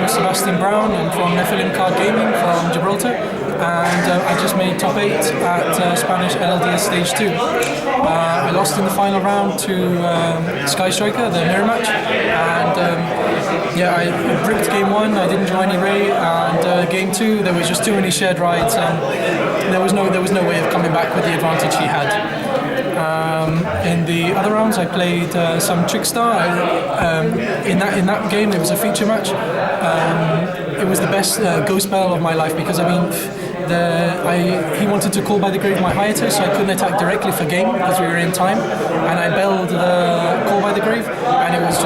I'm Sebastian Brown. I'm from Nephilim Card Gaming from Gibraltar, and I just made top 8 at Spanish LLDS Stage 2. I lost in the final round to Sky Striker, the mirror match, and yeah, I bricked game 1, I didn't draw any Ray, and game 2 there was just too many shared rides, and there was no way of coming back with the advantage he had. In the other rounds, I played some Trickstar. In that game, it was a feature match. It was the best go spell of my life because he wanted to call by the grave my hiatus, so I couldn't attack directly for game because we were in time, and I belled the call by the grave, and it was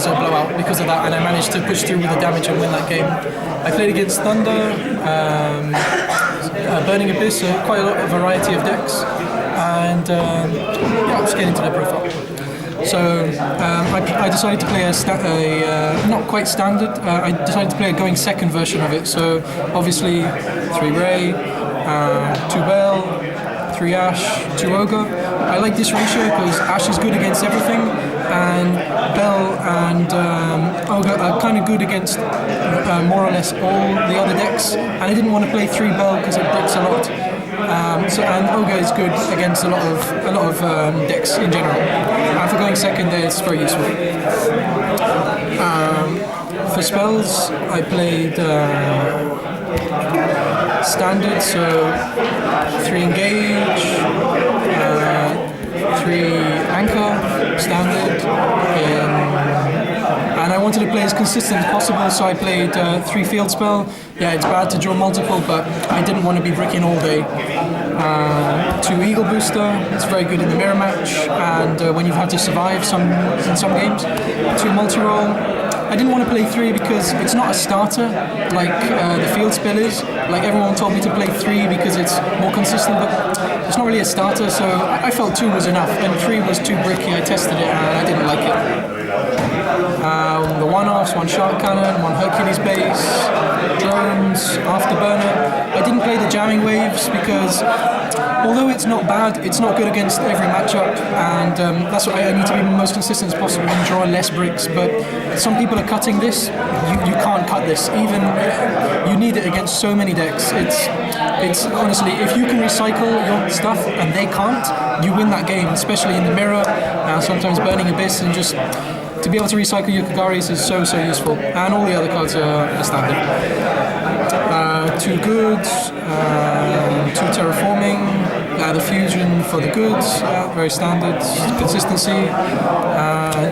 a blowout because of that, and I managed to push through with the damage and win that game. I played against Thunder, Burning Abyss, quite a variety of decks. And yeah, I'm just getting to the profile. So I decided to play a not quite standard. I decided to play a going second version of it. So obviously 3 Ray, 2 Bell, 3 Ash, 2 Ogre. I like this ratio because Ash is good against everything, and Bell and Ogre are kind of good against more or less all the other decks. And I didn't want to play 3 Bell because it breaks a lot. And Ogre is good against a lot of decks in general. And for going second, it's very useful. For spells, I played standard, so 3 engage, 3 anchor, standard, and I wanted to play as consistent as possible, so I played 3 field spell. Yeah, it's bad to draw multiple, but I didn't want to be bricking all day. 2 Eagle Booster, it's very good in the mirror match, and when you've had to survive in some games. 2 multi-roll. I didn't want to play 3 because it's not a starter like the field spell is. Like everyone told me to play 3 because it's more consistent, but it's not really a starter, so I felt 2 was enough, and 3 was too bricky. I tested it and I didn't like it. The one-offs, 1 Shark Cannon, 1 Hercules base, drones, Afterburner. I didn't play the jamming waves because although it's not bad, it's not good against every matchup, and that's why I need to be most consistent as possible and draw less bricks. But some people are cutting this. You can't cut this. Even you need it against so many decks. It's honestly, if you can recycle your stuff and they can't, you win that game, especially in the mirror, sometimes Burning Abyss, and just to be able to recycle your Kagaris is so useful. And all the other cards are standard. 2 goods, 2 terraforming, the fusion for the goods, very standard, consistency.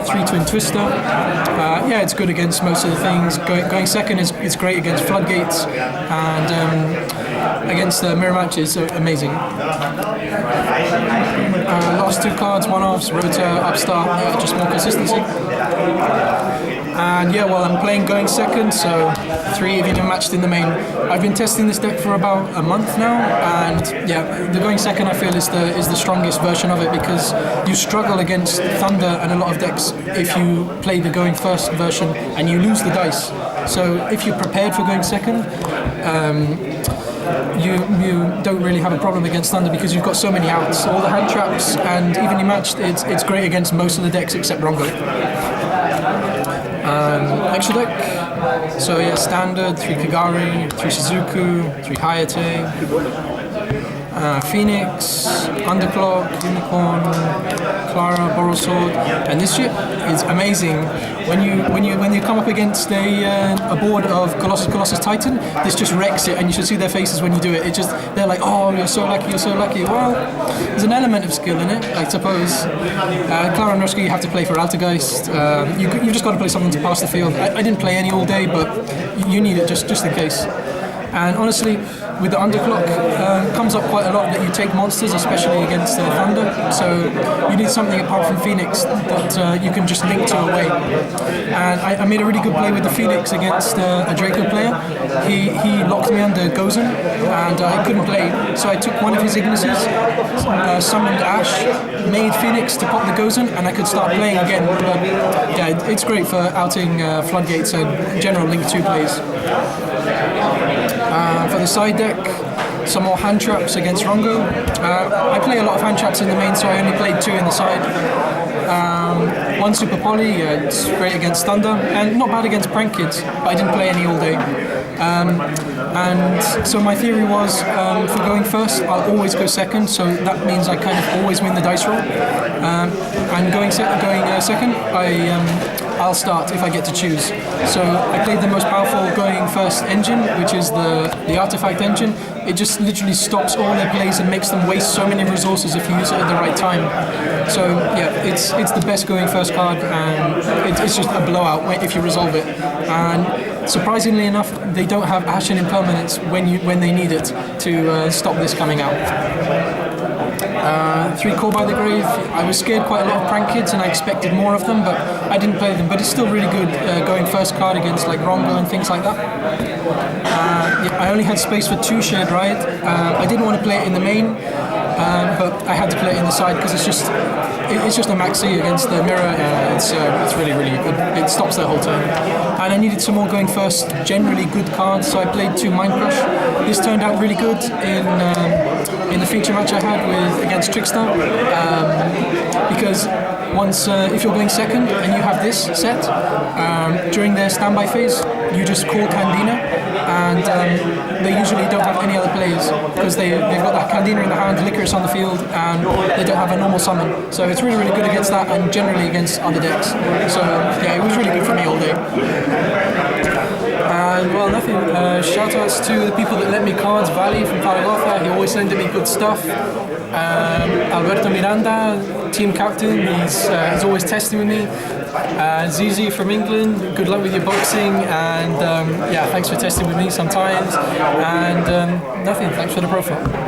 3 Twin Twister. Yeah, it's good against most of the things. Going second is great against floodgates, and against the mirror match is amazing. Last 2 cards, one-offs, Rotor, Upstart, just more consistency. And yeah, well, I'm playing going second, so 3 even matched in the main. I've been testing this deck for about a month now, and yeah, the going second I feel is the strongest version of it because you struggle against Thunder and a lot of decks if you play the going first version and you lose the dice. So if you're prepared for going second, you don't really have a problem against Thunder because you've got so many outs, all the hand traps, and evenly matched. It's great against most of the decks except Rongo. Extra deck, so yeah, standard, 3 Kagari, 3 Shizuku, 3 Hayate, Phoenix, Underclock, Unicorn, Clara, Borrow Sword, and this ship is amazing. When you come up against a board of Colossus Titan, this just wrecks it, and you should see their faces when you do it. They're like, oh, you're so lucky, you're so lucky. Well, there's an element of skill in it, I suppose. Clara and Rushka, you have to play for Altergeist. You've just got to play something to pass the field. I didn't play any all day, but you need it just in case. And honestly, with the underclock, comes up quite a lot that you take monsters, especially against Thunder. So you need something apart from Phoenix that you can just link to away. And I made a really good play with the Phoenix against a Draco player. He locked me under Gozen, and I couldn't play. So I took one of his Ignises, summoned Ash, made Phoenix to pop the Gozen, and I could start playing again. But yeah, it's great for outing Floodgates and general Link 2 plays. For the side deck, some more hand traps against Rongo. I play a lot of hand traps in the main, so I only played 2 in the side. one super poly, it's great against Thunder, and not bad against Prank Kids, but I didn't play any all day. And so my theory was, for going first, I'll always go second, so that means I kind of always win the dice roll. And going second, I'll start if I get to choose. So I played the most powerful going first engine, which is the artifact engine. It just literally stops all their plays and makes them waste so many resources if you use it at the right time. So yeah, it's the best going first card, and it's just a blowout if you resolve it. And surprisingly enough, they don't have Ashen Impermanence when they need it to stop this coming out. 3 Call by the Grave. I was scared quite a lot of Prank Kids and I expected more of them, but I didn't play them. But it's still really good going first card against like Rongo and things like that. I only had space for 2 Shared Riot. I didn't want to play it in the main, but I had to play it in the side because it's just a maxi against the mirror. It's really, really good. It stops their whole turn. And I needed some more going first, generally good cards, so I played 2 Mind Crush. This turned out really good in the feature match I had against Trickstar, because once if you're going second and you have this set, during their standby phase, you just call Candina, and they usually don't have any other plays because they've got that Candina in the hand, Licorice on the field, and they don't have a normal summon. So it's really, really good against that and generally against other decks. So yeah, it was really good for me all day. And well, nothing. Shout outs to the people that lent me cards. Valley from Zaragoza, he always sending me good stuff. Alberto Miranda, team captain, he's always testing with me. Zizi from England, good luck with your boxing, and yeah, thanks for testing with me sometimes. And nothing, thanks for the profile.